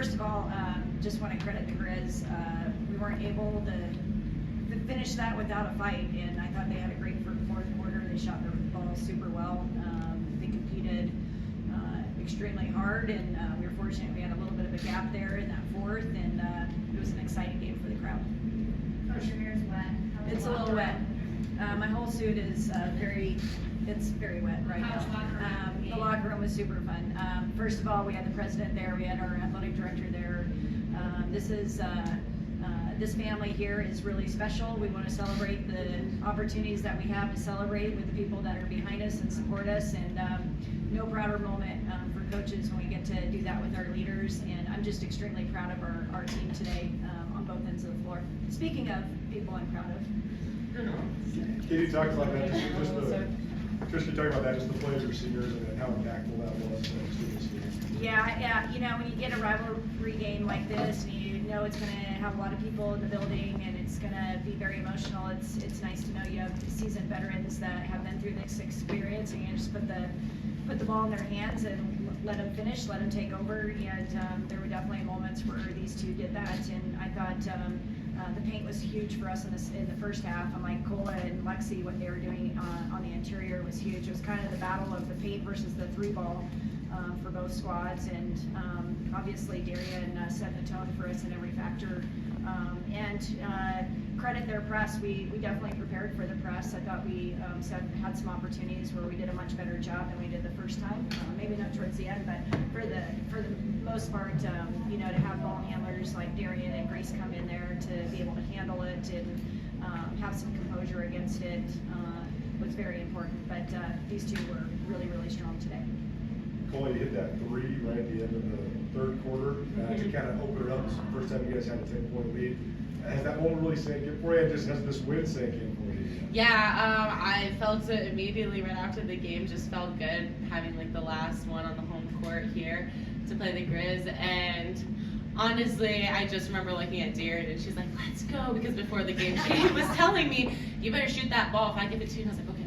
first of all, just want to credit the Grizz. We weren't able to finish that without a fight, and I thought they had a great fourth quarter. They shot their ball super well. They competed extremely hard, and we were fortunate we had a little bit of a gap there in that fourth, and it was an exciting game for the crowd. Coach, your mirror's wet. It's a little wet. My whole suit is it's very wet right now. The locker room was super fun. First of all, we had the president there, we had our athletic director there. This family here is really special. We want to celebrate the opportunities that we have to celebrate with the people that are behind us and support us, and no prouder moment for coaches when we get to do that with our leaders, and I'm just extremely proud of our team today on both ends of the floor. Speaking of people I'm proud of. Can you talk about that, Tricia, talk about that, just the players or seniors and how impactful that was to this game? Yeah, you know, when you get a rivalry game like this, and you know it's going to have a lot of people in the building, and it's going to be very emotional. It's nice to know you have seasoned veterans that have been through this experience, and you just put the ball in their hands and let them finish, let them take over. And there were definitely moments where these two did that, and I thought the paint was huge for us in the first half. And like Kola and Lexi, what they were doing on the interior was huge. It was kind of the battle of the paint versus the three ball for both squads, and obviously Darian set the tone for us in every factor. Credit their press. We definitely prepared for the press. I thought we had some opportunities where we did a much better job than we did the first time. Maybe not towards the end, but for the most part, you know, to have ball handlers like Darian and Grace come in there to be able to handle it and have some composure against it was very important. But these two were really, really strong today. Kola, you hit that three right at the end of the third quarter to kind of open it up. This is the first time you guys had a 10-point lead. Has that moment really sank in for you? Just has this win sank in for you? Yeah, I felt it immediately right after the game. Just felt good having like the last one on the home court here to play the Grizz. And honestly, I just remember looking at Darian and she's like, "Let's go," because before the game she was telling me, "You better shoot that ball. If I give it to you," I was like, "Okay."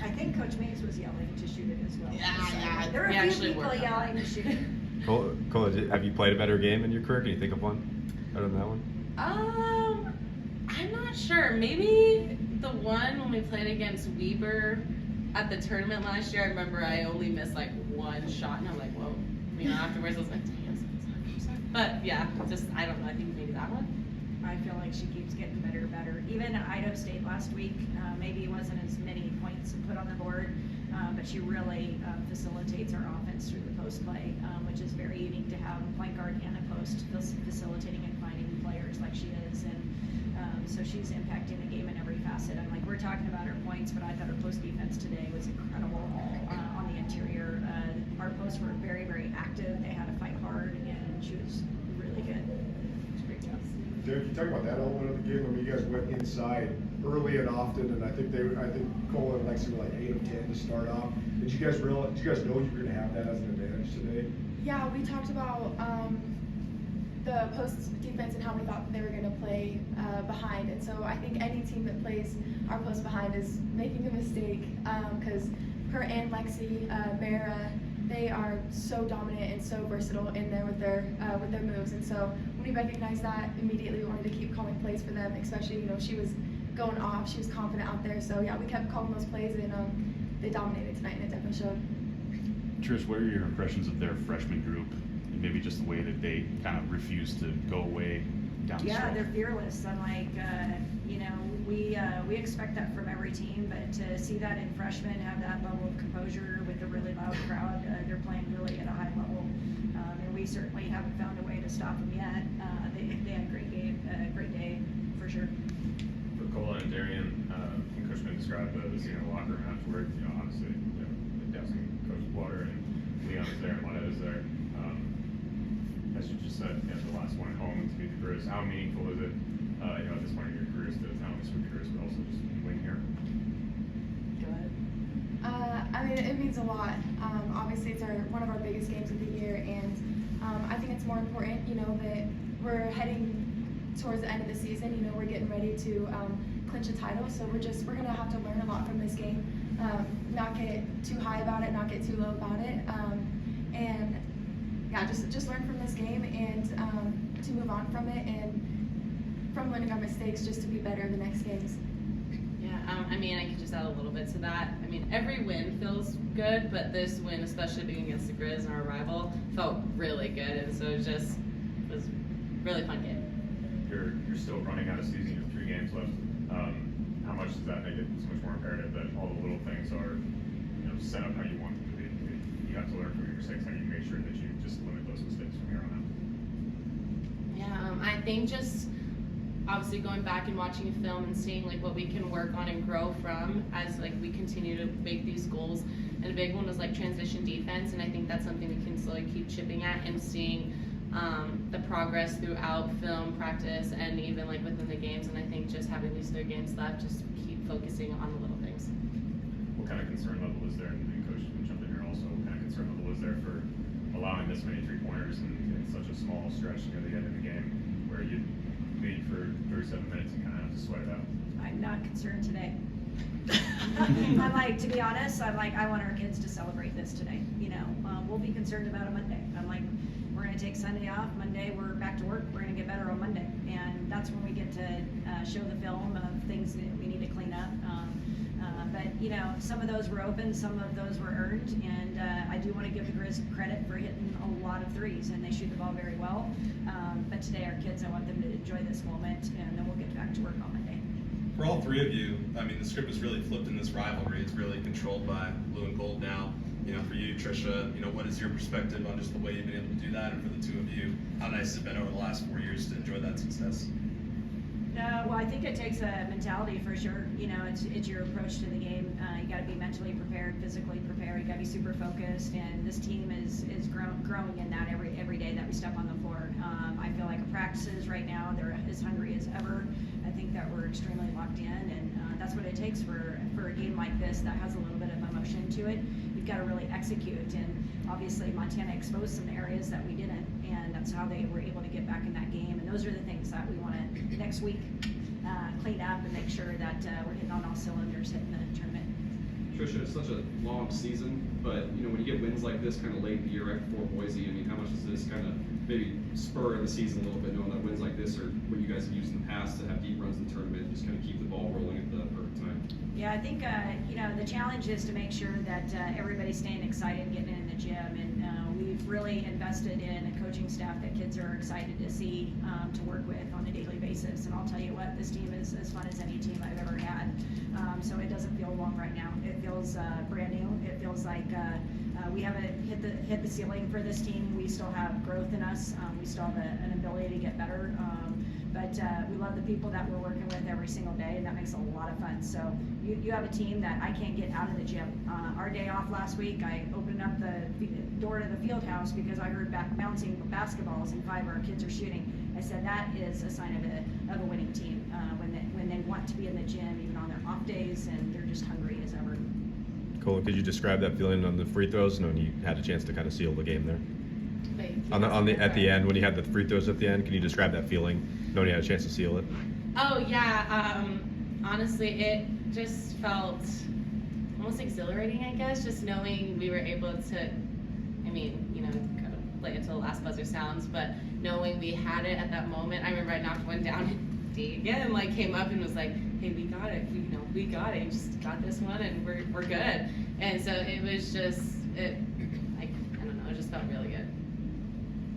I think Coach Mays was yelling to shoot it as well. Yeah. There were a few people yelling to shoot it. Kola, have you played a better game in your career? Can you think of one better than that one? I'm not sure. Maybe the one when we played against Weber at the tournament last year. I remember I only missed like one shot, and I'm like, whoa. You know, afterwards I was like, damn. But yeah, just I don't know. I think maybe that one. I feel like she keeps getting better and better. Even at Idaho State last week, maybe it wasn't as many points put on the board, but she really facilitates our offense through the post play, which is very unique to have a point guard and a post facilitating and finding players like she is. And so she's impacting the game in every facet. I'm like, we're talking about her points, but I thought her post defense today was incredible on the interior. Our posts were very, very active. They had to fight hard, and she was really good. It was a great job. Derek, you talk about that element of the game. I mean, you guys went inside early and often, and I think Kola and Lexi were like 8 of 10 to start off. Did you guys know you were going to have that as an advantage today? Yeah, we talked about the post defense and how we thought they were going to play behind, and so I think any team that plays our post behind is making a mistake because her and Lexi, Mara, they are so dominant and so versatile in there with their moves, and so when we recognized that, immediately we wanted to keep calling plays for them, especially, you know, she was going off, she was confident out there, so yeah, we kept calling those plays, and they dominated tonight, and it definitely showed. Trish, what are your impressions of their freshman group, and maybe just the way that they kind of refuse to go away down the Yeah, stretch? they're fearless. I'm like, you know, we expect that from every team, but to see that in freshmen have that level of composure with a really loud crowd, they're playing really at a high level, and we certainly haven't found a way to stop them yet. They had a great game, a great day for sure. For Kola and Darian, and Coach Mann described the scene in the locker room afterward. You know, obviously, you know, dousing Coach Water and Leon is there and Juanetta is there. As you just said, you know, the last one at home to beat the Grizz. How meaningful is it, you know, at this point in your careers to not only sweep the Grizz but also just win here? Go ahead. I mean, it means a lot. Obviously, it's one of our biggest games of the year, and I think it's more important, you know, that we're heading towards the end of the season. You know, we're getting ready to clinch a title, so we're going to have to learn a lot from this game. Not get too high about it, not get too low about it, and yeah, just learn from this game and to move on from it, and from learning our mistakes, just to be better in the next games. Yeah, I mean, I could just add a little bit to that. I mean, every win feels good, but this win, especially being against the Grizz and our rival, felt really good, and so it was a really fun game. You're still running out of season. You have 3 games left. How much does that make it so much more imperative that all the little things are, set up how you want them to be? You have to learn from your mistakes. How do you make sure that you just limit those mistakes from here on out? Yeah, I think just obviously going back and watching a film and seeing like what we can work on and grow from as like we continue to make these goals. And a big one was like transition defense, and I think that's something we can slowly keep chipping at and seeing the progress throughout film, practice, and even like within the games. And I think just having these 3 games left, just keep focusing on the little things. What kind of concern level is there, and Coach can jump in here also, what kind of concern level is there for allowing this many 3-pointers in such a small stretch near the end of the game where you lead for 37 minutes and kind of have to sweat it out? I'm not concerned today. I'm like, to be honest, I want our kids to celebrate this today. We'll be concerned about it Monday. I'm like, we're going to take Sunday off. Monday, we're back to work. We're going to get better on Monday. And that's when we get to show the film of things that we need to clean up. But, some of those were open, some of those were earned. And I do want to give the Grizz credit for hitting a lot of threes, and they shoot the ball very well. But today, our kids, I want them to enjoy this moment, and then we'll get back to work on Monday. For all 3 of you, I mean, the script is really flipped in this rivalry. It's really controlled by blue and gold now. For you, Tricia, what is your perspective on just the way you've been able to do that? And for the 2 of you, how nice has it been over the last 4 years to enjoy that success? Well, I think it takes a mentality for sure. It's your approach to the game. You got to be mentally prepared, physically prepared. You got to be super focused, and this team is growing in that every day that we step on the floor. I feel like our practices right now, they're as hungry as ever. I think that we're extremely locked in, and that's what it takes for a game like this that has a little bit of emotion to it. You've got to really execute, and obviously Montana exposed some areas that we didn't, and that's how they were able to get back in that game. And those are the things that we want to next week clean up and make sure that we're hitting on all cylinders hitting the tournament. Tricia, it's such a long season, but when you get wins like this kind of late in the year right before Boise, how much does this kind of maybe spur the season a little bit, knowing that wins like this are what you guys have used in the past to have deep runs in the tournament, just kind of keep the ball rolling at the perfect time? Yeah, I think the challenge is to make sure that everybody's staying excited, getting in the gym, and we've really invested in a coaching staff that kids are excited to see, to work with on a daily basis. And I'll tell you what, this team is as fun as any team I've ever had. So it doesn't feel long right now. It feels brand new. It feels like we haven't hit the ceiling for this team. We still have growth in us. We still have an ability to get better. But we love the people that we're working with every single day, and that makes it a lot of fun. So you have a team that I can't get out of the gym. Our day off last week, I opened up the door to the field house because I heard bouncing basketballs and 5 of our kids are shooting. I said that is a sign of a winning team when they want to be in the gym even on their off days, and they're just hungry as ever. Kola, could you describe that feeling on the free throws when you had a chance to kind of seal the game there? At the end, when you had the free throws at the end, can you describe that feeling knowing you had a chance to seal it? Oh yeah, honestly, it just felt almost exhilarating, I guess, just knowing we were able to, kind of play it till the last buzzer sounds, but knowing we had it at that moment. I remember I knocked one down and D again, came up and was like, hey, we got it, we got it, just got this one and we're good. And so it was just, I don't know, it just felt really good.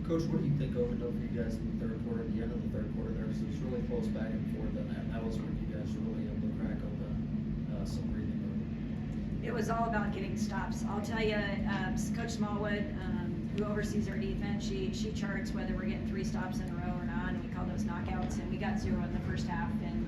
Coach, what do you think opened up for you guys in the third quarter, at the end of the third quarter there? So it was really close back and forth, and that was when you guys were really able to crack open some breathing room. It was all about getting stops. I'll tell you, Coach Smallwood, who oversees our defense, she charts whether we're getting 3 stops in a row or not, and we call those knockouts, and we got 0 in the first half, and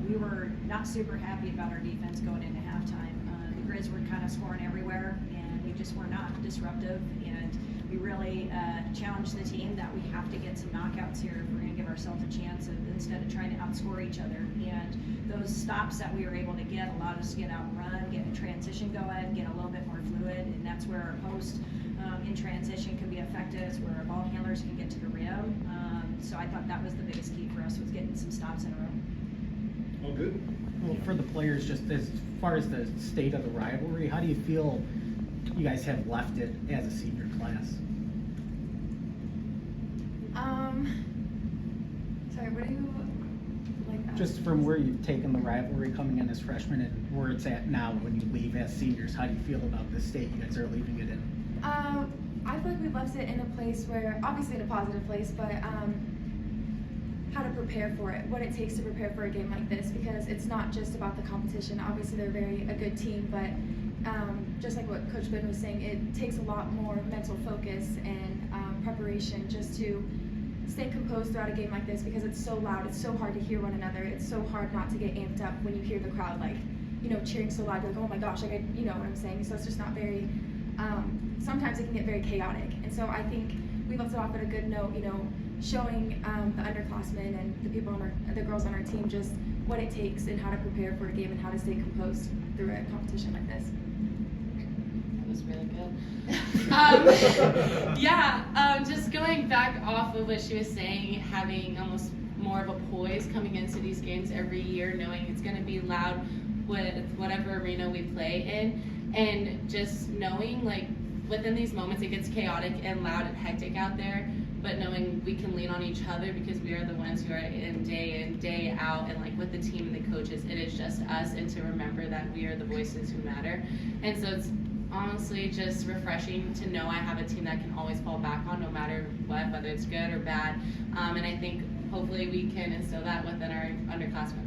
we were not super happy about our defense going into halftime. The Grizz were kind of scoring everywhere, and we just were not disruptive, and we really challenged the team that we have to get some knockouts here if we're going to give ourselves a chance instead of trying to outscore each other. And those stops that we were able to get allowed us to get out and run, get a transition going, get a little bit more fluid, and that's where our post in transition can be effective. It's where our ball handlers can get to the rim. So I thought that was the biggest key for us, was getting some stops in a row. All good? Well, for the players, just as far as the state of the rivalry, how do you feel you guys have left it as a senior class? Sorry, what do you like? Just from where you've taken the rivalry coming in as freshmen and where it's at now when you leave as seniors, how do you feel about the state you guys are leaving it in? I feel like we've left it in a place where, obviously in a positive place, but how to prepare for it, what it takes to prepare for a game like this, because it's not just about the competition. Obviously they're a good team, but just like what Coach Ben was saying, it takes a lot more mental focus and preparation just to stay composed throughout a game like this, because it's so loud, it's so hard to hear one another, it's so hard not to get amped up when you hear the crowd like, you know, cheering so loud, like, oh my gosh, like, you know what I'm saying? So it's just not very, sometimes it can get very chaotic. And so I think we left it off at a good note, you know, showing the underclassmen and the people the girls on our team just what it takes and how to prepare for a game and how to stay composed through a competition like this. That was really good. Just going back off of what she was saying, having almost more of a poise coming into these games every year, knowing it's going to be loud with whatever arena we play in, and just knowing like within these moments it gets chaotic and loud and hectic out there, but knowing we can lean on each other because we are the ones who are in, day out, and like with the team and the coaches, it is just us, and to remember that we are the voices who matter. And so it's honestly just refreshing to know I have a team that can always fall back on no matter what, whether it's good or bad. And I think hopefully we can instill that within our underclassmen